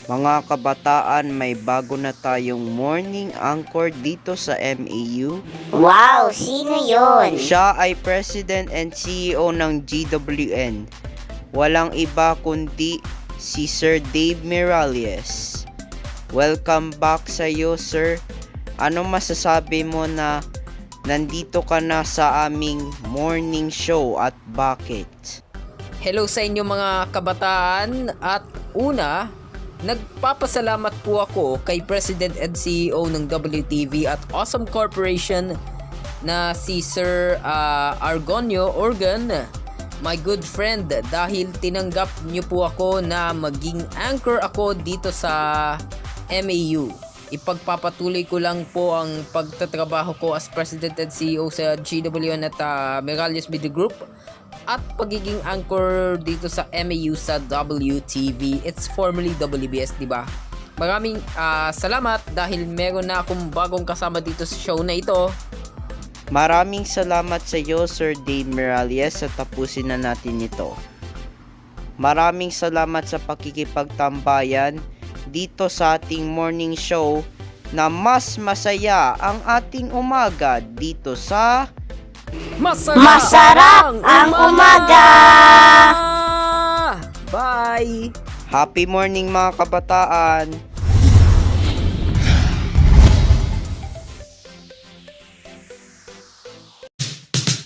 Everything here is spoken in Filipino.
Mga kabataan, may bago na tayong morning anchor dito sa MAU. Wow, sino yon? Siya ay President and CEO ng GWN. Walang iba kundi si Sir Dave Miralles. Welcome back sa iyo, sir. Ano masasabi mo na nandito ka na sa aming morning show at bakit? Hello sa inyo mga kabataan at una, nagpapasalamat po ako kay President and CEO ng WTV at Awesome Corporation na si Sir Argonio Organ, my good friend, dahil tinanggap niyo po ako na maging anchor ako dito sa MAU. Ipagpapatuloy ko lang po ang pagtatrabaho ko as President and CEO sa GWN at Miralles Media Group at pagiging anchor dito sa MAU sa WTV. It's formerly WBS, di ba? Maraming salamat dahil meron na akong bagong kasama dito sa show na ito. Maraming salamat sa iyo, Sir Dave Miralles, sa tapusin na natin ito. Maraming salamat sa pakikipagtambayan dito sa ating morning show na mas masaya ang ating umaga dito sa Masarap ang umaga! Bye! Happy morning mga kabataan!